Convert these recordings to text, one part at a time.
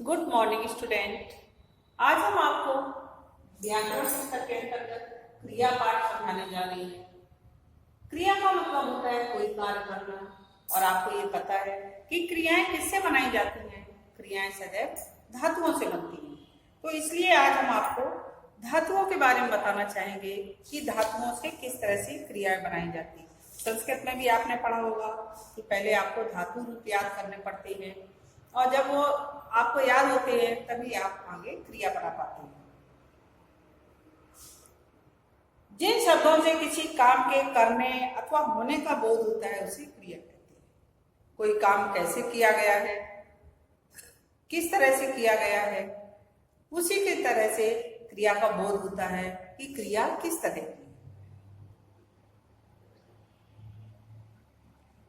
Good morning student. आज हम आपको व्याकरण शिक्षा के अंतर्गत क्रिया पाठ समझाने जा रही हैं। क्रिया का मतलब होता है कोई कार्य करना, और आपको ये पता है कि क्रियाएं किससे बनाई जाती हैं। क्रियाएं सदैव धातुओं से बनती हैं। तो इसलिए आज हम आपको धातुओं के बारे में बताना चाहेंगे कि धातुओं से किस तरह से क्रियाएं बनाई जाती हैं। संस्कृत में भी आपने पढ़ा होगा कि पहले आपको धातु रूप याद करने पड़ते हैं, और जब वो आपको याद होते हैं तभी आप आगे क्रिया बना पाते हैं। जिन शब्दों से किसी काम के करने अथवा होने का बोध होता है उसे क्रिया कहते हैं। कोई काम कैसे किया गया है, किस तरह से किया गया है, उसी की तरह से क्रिया का बोध होता है कि क्रिया किस तरह की है।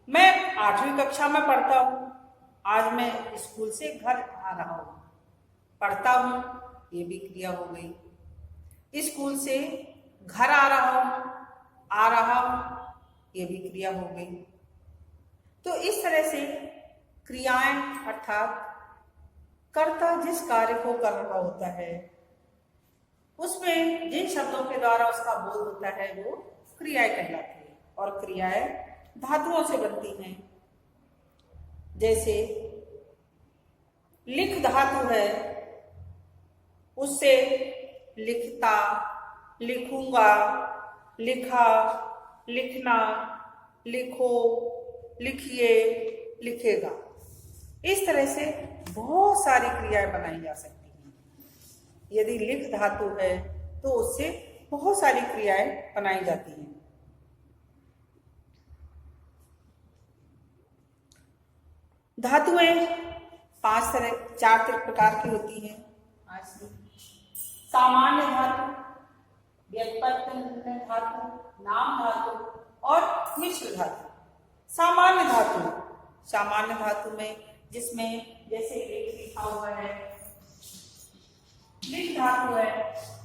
मैं 8वीं कक्षा में पढ़ता हूँ। आज मैं स्कूल से घर आ रहा हूँ। पढ़ता हूँ, ये भी क्रिया हो गई। स्कूल से घर आ रहा हूँ, ये भी क्रिया हो गई। तो इस तरह से क्रियाएं अर्थात कर्ता जिस कार्य को कर रहा होता है उसमें जिन शब्दों के द्वारा उसका बोध होता है वो क्रियाएं कहलाती है। और क्रियाएं धातुओं से बनती हैं। जैसे लिख धातु है, उससे लिखता, लिखूंगा, लिखा, लिखना, लिखो, लिखिए, लिखेगा। इस तरह से बहुत सारी क्रियाएं बनाई जा सकती हैं। यदि लिख धातु है तो उससे बहुत सारी क्रियाएं बनाई जाती हैं। धातुएं 4 प्रकार की होती हैं। सामान्य धातु, व्युत्पन्न धातु, नाम धातु और मिश्र धातु। सामान्य धातु में जिसमें जैसे लिख लिखा हुआ है, लिख धातु है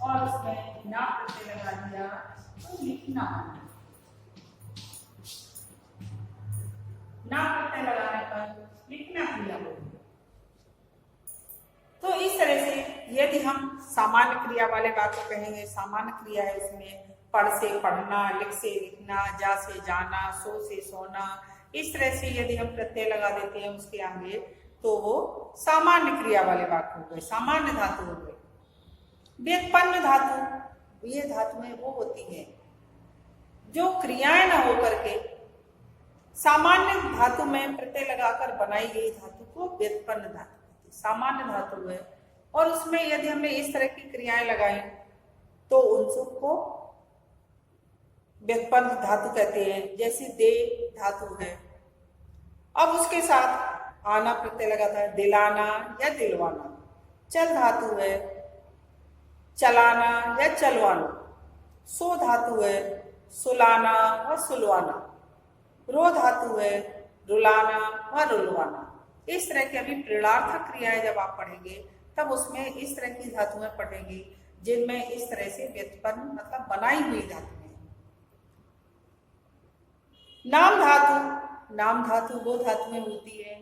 और उसमें ना प्रत्यय लगा दिया तो लिखना, ना प्रत्यय लगाने पर लिखना क्रिया होगी। तो इस तरह से यदि हम सामान्य क्रिया वाले बात को कहेंगे, सामान्य क्रिया है उसमें पढ़ से पढ़ना, लिख से लिखना, जा से जाना, सो से सोना। इस तरह से यदि हम प्रत्यय लगा देते हैं उसके आगे तो वो सामान्य क्रिया वाले वाक्य हो गए, सामान्य धातु हो गए। व्युत्पन्न धातु, ये धातुएं वो होती हैं जो क्रियाएं न होकर के सामान्य धातु में प्रत्यय लगाकर बनाई गई धातु को व्युत्पन्न धातु कहते हैं। सामान्य धातु है और उसमें यदि हमने इस तरह की क्रियाएं लगाई तो उन सबको व्युत्पन्न धातु कहते हैं। जैसे दे धातु है, अब उसके साथ आना प्रत्यय लगाता है, दिलाना या दिलवाना। चल धातु है, चलाना या चलवाना। सो धातु है, सुलाना व सुलवाना। रो धातु है, रुलाना व रुलवाना। इस तरह की अभी प्रेरणार्थक क्रियाएं जब आप पढ़ेंगे तब उसमें इस तरह की धातुएं पढ़ेंगी जिनमें इस तरह से व्युत्पन्न मतलब बनाई हुई धातुएं। नाम धातु वो धातुएं होती है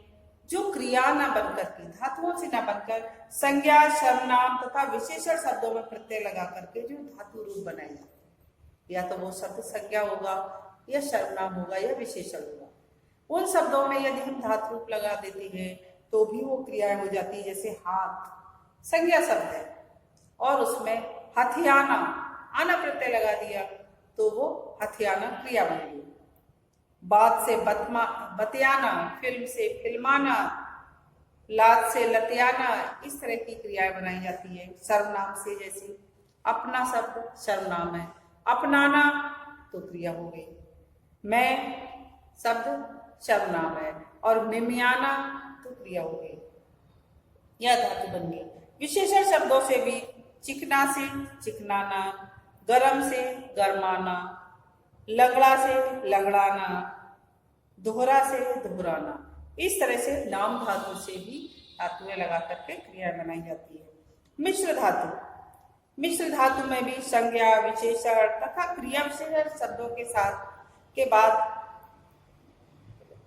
जो क्रिया न बनकर के, धातुओं से न बनकर संज्ञा, सर्वनाम तथा विशेषण शब्दों में प्रत्यय लगा करके जो धातु रूप बनाई जाती है। या तो वो शब्द संज्ञा होगा या सर्वनाम होगा या विशेषण होगा। उन शब्दों में यदि हम धातु रूप लगा देते हैं तो भी वो क्रियाएं हो जाती है। जैसे हाथ संज्ञा शब्द है और उसमें हथियाना, आना प्रत्यय लगा दिया तो वो हथियाना क्रिया बन गई। बात से बतियाना, फिल्म से फिल्माना, लात से लतियाना, इस तरह की क्रियाएं बनाई जाती है। सर्वनाम से जैसे अपना शब्द सर्वनाम है, अपनाना तो क्रिया हो गई। मैं शब्द सर्वनाम है और मिमियाना तो क्रिया हो गई, यह धातु बन गई। विशेषण शब्दों से भी चिकना से चिकनाना, गरम से गरमाना, लगड़ा से लगड़ाना, दोहरा से दोहराना। इस तरह से नाम धातु से भी धातुएं लगा करके क्रिया बनाई जाती है। मिश्र धातु में भी संज्ञा, विशेषण तथा क्रिया विशेषण शब्दों के साथ के बाद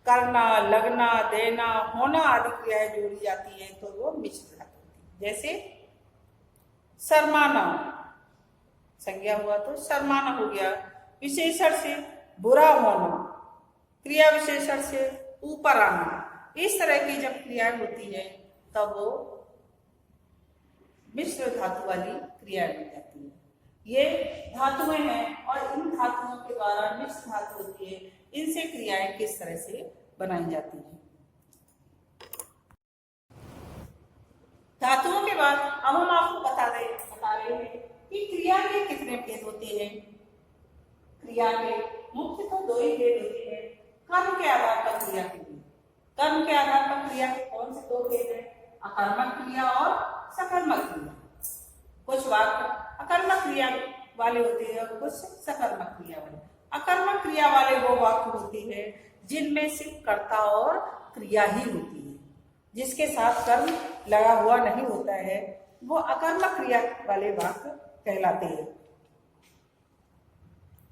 करना, लगना, देना, होना आदि क्रियाएं जोड़ी जाती है तो वो मिश्र धातु। जैसे शर्माना, संज्ञा हुआ तो शर्माना हो गया। विशेषण से बुरा होना, क्रिया विशेषण से ऊपर आना, इस तरह की जब क्रियाएं होती है तब वो मिश्र धातु वाली क्रिया बन जाती है। ये धातुएं हैं और इन धातुओं के द्वारा मिश्र धातु होती है, इनसे क्रियाएं किस तरह से बनाई जाती हैं। धातुओं के बाद अब हम आपको बता रहे हैं कि क्रिया के कितने भेद होते हैं। क्रिया के मुख्य तो दो ही भेद होते हैं, कर्म के आधार पर क्रिया के लिए। कर्म के आधार पर क्रिया के कौन से दो भेद हैं? अकर्मक क्रिया और सकर्मक क्रिया। कुछ वाक्य अकर्मक क्रिया वाले होते हैं और कुछ सकर्मक क्रिया वाले। अकर्मक क्रिया वाले वो वाक्य होते हैं जिनमें सिर्फ कर्ता और क्रिया ही होती है, जिसके साथ कर्म लगा हुआ नहीं होता है, वो अकर्मक क्रिया वाले वाक्य कहलाते हैं।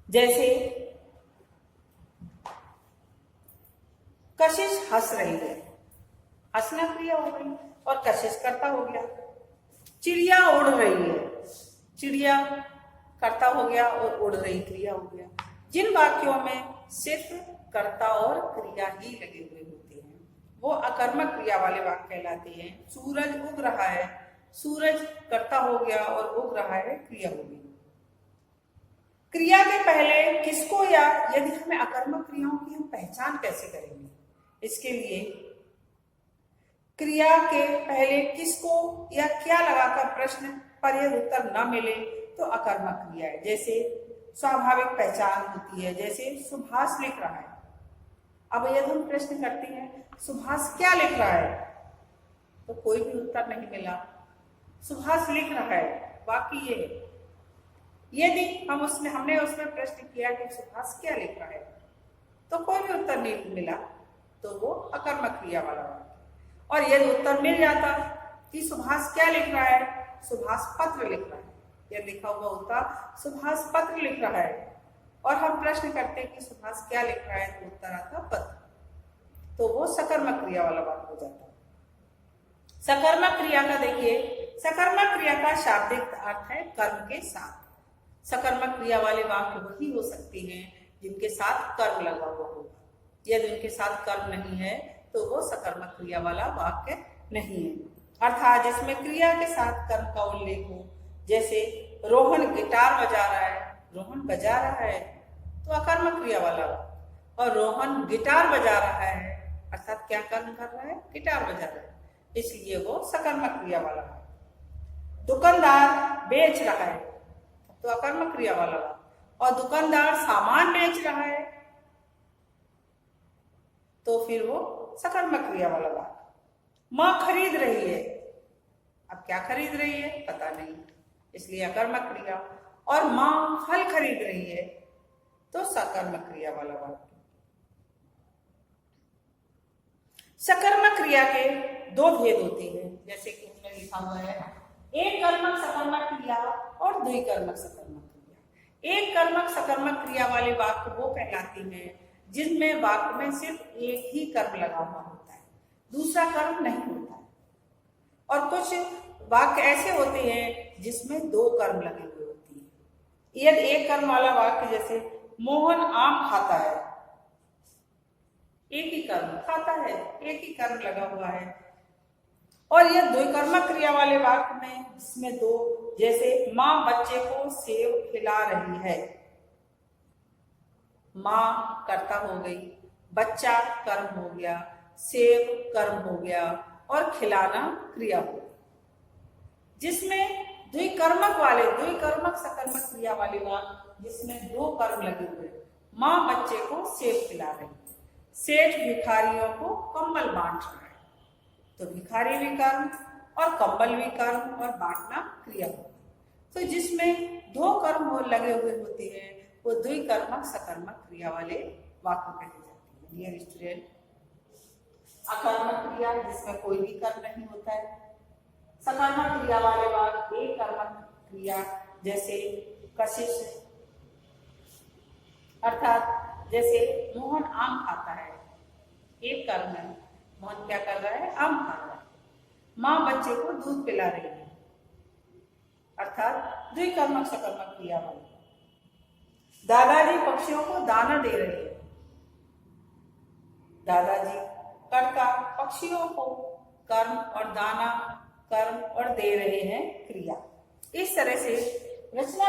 जैसे कशिश हंस रही है, हंसना क्रिया हो गई और कशिश कर्ता हो गया। चिड़िया उड़ रही है, चिड़िया कर्ता हो गया और उड़ रही क्रिया हो गया। जिन वाक्यों में सिर्फ कर्ता और क्रिया ही लगे हुए होते हैं वो अकर्मक क्रिया वाले वाक्य कहलाते हैं। सूरज उग रहा है, सूरज कर्ता हो गया और उग रहा है क्रिया हो गई। क्रिया के पहले किसको, या यदि हमें अकर्मक क्रियाओं की हम पहचान कैसे करेंगे, इसके लिए क्रिया के पहले किसको या क्या लगाकर प्रश्न पर यदि उत्तर न मिले तो अकर्मक क्रिया है। जैसे स्वाभाविक पहचान होती है, जैसे सुभाष लिख रहा है। अब यदि हम प्रश्न करते हैं सुभाष क्या लिख रहा है, तो कोई भी उत्तर नहीं मिला। सुभाष लिख रहा है, बाकी ये है। यदि हमने उसमें प्रश्न किया कि सुभाष क्या लिख रहा है, तो कोई भी उत्तर नहीं मिला, तो वो अकर्मक क्रिया वाला वाक्य। और यदि उत्तर मिल जाता कि सुभाष क्या लिख रहा है, सुभाष पत्र लिख रहा है, यह लिखा हुआ होता सुभाष पत्र लिख रहा है, और हम प्रश्न करते हैं कि सुभाष क्या लिख रहा है, तो उत्तर आता पत्र, तो वो सकर्मक क्रिया वाला वाक्य हो जाता है। सकर्मक क्रिया का देखिए, सकर्मक क्रिया का शाब्दिक अर्थ है कर्म के साथ। सकर्मक क्रिया वाले वाक्य वही हो सकते हैं जिनके साथ कर्म लगा हुआ होगा। यदि उनके साथ कर्म नहीं है तो वो सकर्मक क्रिया वाला वाक्य नहीं है। अर्थात जिसमें क्रिया के साथ कर्म का उल्लेख हो, जैसे रोहन गिटार बजा रहा है, रोहन बजा रहा है तो अकर्मक क्रिया वाला, और रोहन गिटार बजा रहा है अर्थात क्या कर्म कर रहा है, गिटार बजा रहा है, इसलिए वो सकर्मक क्रिया वाला है। दुकानदार बेच रहा है तो अकर्मक क्रिया वाला, और दुकानदार सामान बेच रहा है तो फिर वो सकर्मक क्रिया वाला वाक्य। माँ खरीद रही है, अब क्या खरीद रही है पता नहीं, इसलिए अकर्मक क्रिया। और माँ फल खरीद रही है तो सकर्मक क्रिया वाला वाक्य। सकर्मक क्रिया के दो भेद होते हैं, जैसे कि इसमें लिखा हुआ है एक कर्मक सकर्मक क्रिया और द्विकर्मक सकर्मक क्रिया। एक कर्मक सकर्मक क्रिया वाले वाक्य वो कहलाते हैं जिनमें वाक्य में सिर्फ एक ही कर्म लगा हुआ होता है, दूसरा कर्म नहीं होता है। और कुछ वाक्य ऐसे होते हैं जिसमें दो कर्म लगे हुए होती है। यदि एक कर्म वाला वाक्य जैसे मोहन आम खाता है, एक ही कर्म खाता है, एक ही कर्म लगा हुआ है। और यह द्विकर्मक क्रिया वाले वाक्य में जिसमें दो, जैसे माँ बच्चे को सेब खिला रही है, माँ कर्ता हो गई, बच्चा कर्म हो गया, सेब कर्म हो गया और खिलाना क्रिया हो गई। जिसमें द्विकर्मक सकर्मक क्रिया वाले वाक्य जिसमें दो कर्म लगे हुए, माँ बच्चे को सेब खिला रही, सेठ भिखारियों को कंबल बांट रहा है, तो भिखारी भी कर्म और कंबल भी कर्म और बांटना क्रिया होगा। तो जिसमें दो कर्म लगे हुए होते हैं वो द्विकर्मक सकर्मक क्रिया वाले वाक्य कहे जाते हैं। डियर स्टूडेंट, अकर्मक क्रिया जिसमें कोई भी कर्म नहीं होता है, सकर्मक क्रिया वाले वाक्य एक कर्मक क्रिया जैसे कशिश, अर्थात जैसे मोहन आम खाता है, एक कर्म है, मोहन क्या कर रहा है, आम खा रहा है। माँ बच्चे को दूध पिला रही है, अर्थात द्विकर्मक सकर्मक क्रिया वाली। दादाजी पक्षियों को दाना दे रहे हैं, दादाजी कर्ता पक्षियों को कर्म और दाना कर्म और दे रहे हैं क्रिया। इस तरह से रचना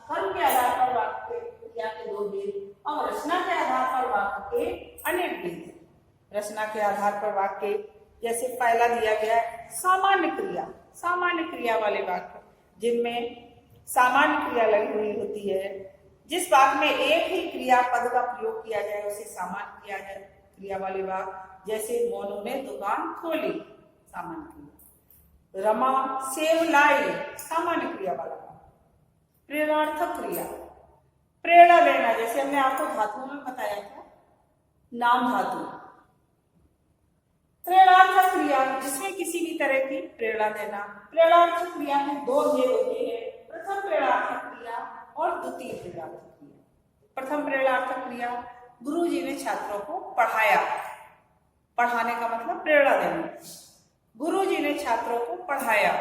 कर्म के आधार पर वाक्य क्रिया के दो भेद और रचना के आधार पर वाक्य के अनेक भेद। रचना के आधार पर वाक्य जैसे पहला दिया गया है सामान्य क्रिया वाले वाक्य जिनमें सामान्य क्रिया लगी हुई होती है। जिस वाक्य में एक ही क्रिया पद का प्रयोग किया जाए उसे सामान्य क्रिया वाले वाक्य, जैसे मोनू ने दुकान खोली, सामान्य क्रिया। रमा सेव लाई, सामान्य क्रिया वाला वाक्य। प्रेरणार्थक क्रिया, प्रेरणा लेना, जैसे हमने आपको धातुओं में बताया था, नाम धातु। प्रेरणार्थक क्रिया जिसमें किसी भी तरह की प्रेरणा देना। प्रेरणार्थक क्रिया में दो भेद होते हैं, प्रथम प्रेरणार्थक क्रिया और द्वितीय प्रेरणार्थक क्रिया। प्रथम प्रेरणार्थक क्रिया, गुरु जी ने छात्रों को पढ़ाया, पढ़ाने का मतलब प्रेरणा देना। गुरु जी ने छात्रों को पढ़ाया,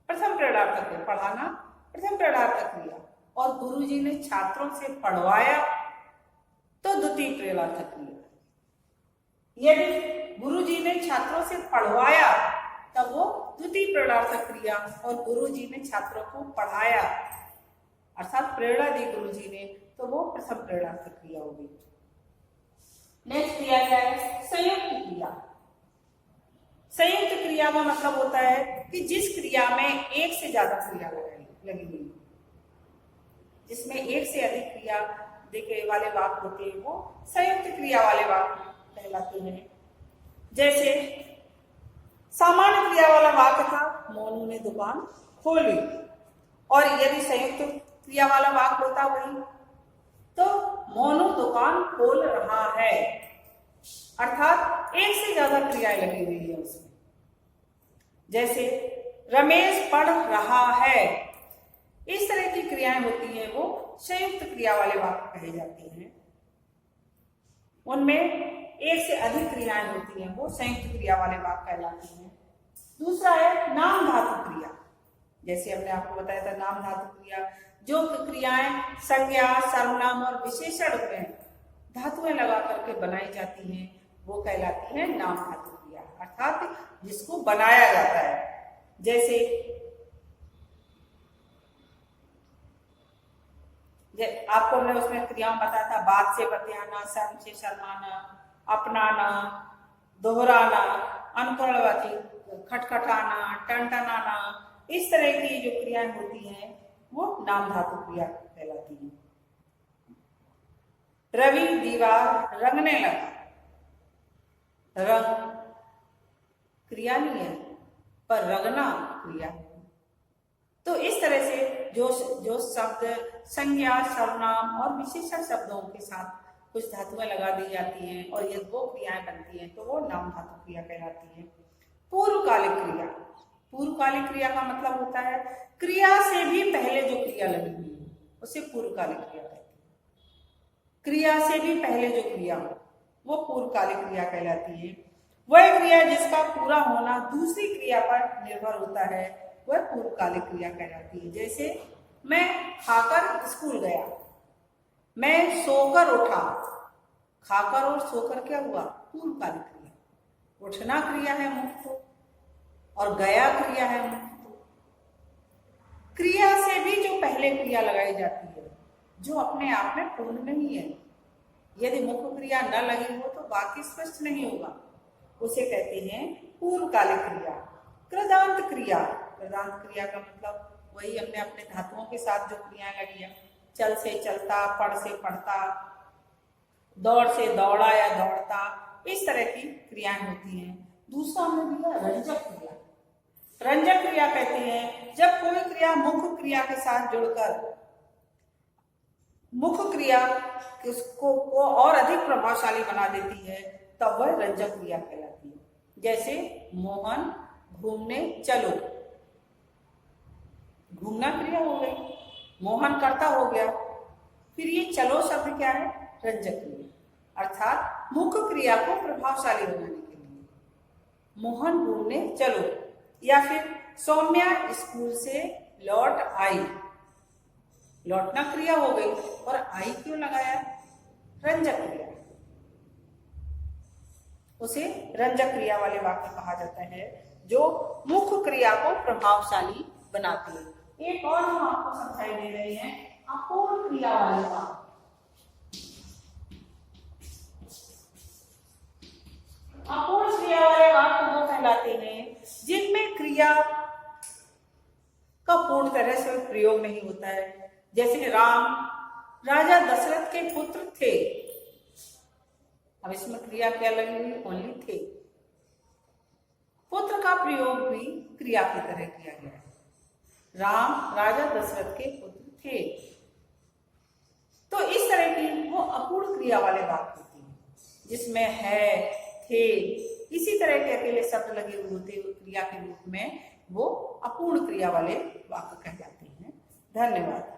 प्रथम प्रेरणार्थक क्रिया, पढ़ाना प्रथम प्रेरणार्थक क्रिया। और गुरु जी ने छात्रों से पढ़वाया तो द्वितीय प्रेरणार्थक क्रिया। यदि गुरु जी ने छात्रों से पढ़वाया तब वो द्वितीय प्रेरणार्थक क्रिया, और गुरु जी ने छात्रों को पढ़ाया अर्थात प्रेरणा दी गुरु जी ने, तो वो प्रथम प्रेरणार्थक क्रिया होगी। नेक्स्ट क्रिया क्या है? संयुक्त क्रिया। संयुक्त क्रिया का मतलब होता है कि जिस क्रिया में एक से ज्यादा क्रिया लगी हुई, जिसमें एक से अधिक क्रिया देखे वाले वाक्य होते हैं वो संयुक्त क्रिया वाले वाक्य कहलाते हैं। जैसे सामान्य क्रिया वाला वाक्य था, मोनू ने दुकान खोली, और यदि संयुक्त क्रिया वाला वाक्य होता वही, तो मोनू दुकान खोल रहा है, अर्थात एक से ज्यादा क्रियाएं लगी हुई है उसमें। जैसे रमेश पढ़ रहा है, इस तरह की क्रियाएं होती हैं वो संयुक्त क्रिया वाले वाक्य कहे जाते हैं। उनमें एक से अधिक क्रियाएं होती हैं वो संयुक्त क्रिया वाले वाक्य कहलाते हैं। दूसरा है नाम धातु क्रिया। जैसे हमने आपको बताया था नाम धातु क्रिया, जो क्रियाएं संज्ञा सर्वनाम और विशेषण में धातुएं लगा करके बनाई जाती हैं वो कहलाती है नाम धातु क्रिया, अर्थात जिसको बनाया जाता है। जैसे आपको हमने उसमें क्रियाओं बताया था, बात से बतियाना, शर्म से शर्माना, अपनाना, दोहराना, अनुकरणवाची, खटखटाना, टनटनाना, इस तरह की जो क्रियाएं होती हैं वो नाम धातु क्रिया कहलाती है। रवि दीवार रंगने लगा, रंग क्रिया नहीं है पर रंगना क्रिया है। तो इस तरह से जो शब्द संज्ञा सर्वनाम और विशेषण शब्दों के साथ कुछ धातुएं लगा दी जाती हैं और ये दो क्रियाएं बनती हैं तो वो नाम धातु क्रिया कहलाती है। पूर्वकालिक क्रिया, पूर्वकालिक क्रिया का मतलब होता है क्रिया से भी पहले जो क्रिया लगी हुई है उसे पूर्वकालिक क्रिया कहते हैं। क्रिया से भी पहले जो क्रिया हो वो पूर्वकालिक क्रिया कहलाती है। वह क्रिया जिसका पूरा होना दूसरी क्रिया पर निर्भर होता है वह पूर्वकालिक क्रिया कहलाती है। जैसे मैं खाकर स्कूल गया, मैं सोकर उठा, खाकर और सोकर क्या हुआ? पूर्वकालिक क्रिया। उठना क्रिया है मुख्य और गया क्रिया है मुख्य। क्रिया से भी जो पहले क्रिया लगाई जाती है जो अपने आप में पूर्ण नहीं है, यदि मुख्य क्रिया न लगी हो तो वाक्य स्पष्ट नहीं होगा, उसे कहते हैं पूर्वकालिक क्रिया। कृदांत क्रिया, कृदांत क्रिया का मतलब वही हमने अपने धातुओं के साथ जो क्रियाएं लगी है, चल से चलता, पढ़ से पढ़ता, दौड़ से दौड़ा या दौड़ता, इस तरह की क्रियाएं होती हैं। दूसरा हमने दिया रंजक क्रिया। रंजक क्रिया कहते हैं जब कोई क्रिया मुख्य क्रिया के साथ जुड़कर मुख्य क्रिया को और अधिक प्रभावशाली बना देती है तब वह रंजक क्रिया कहलाती है। जैसे मोहन घूमने चलो, घूमना क्रिया हो गई, मोहन करता हो गया, फिर ये चलो शब्द क्या है? रंजक क्रिया, अर्थात मुख्य क्रिया को प्रभावशाली बनाने के लिए। मोहन घूमने चलो, या फिर सौम्या स्कूल से लौट आई। लौटना क्रिया हो गई और आई क्यों लगाया? रंजक क्रिया, उसे रंजक क्रिया वाले वाक्य कहा जाता है जो मुख्य क्रिया को प्रभावशाली बनाती है। एक और हम आपको समझाई दे रहे हैं अपूर्ण क्रिया वाले वाक्य। अपूर्ण क्रिया वाले वाक्य वो कहलाते हैं जिनमें क्रिया का पूर्ण तरह से प्रयोग नहीं होता है। जैसे राम राजा दशरथ के पुत्र थे। अब इसमें क्रिया क्या लगी हुई? ओनली थे। पुत्र का प्रयोग भी क्रिया की तरह किया गया है। राम राजा दशरथ के पुत्र थे। तो इस तरह की वो अपूर्ण क्रिया वाले वाक्य होते हैं जिसमें है, थे, इसी तरह के अकेले शब्द लगे हुए होते हैं क्रिया के रूप में, वो अपूर्ण क्रिया वाले वाक्य कहलाते हैं। धन्यवाद।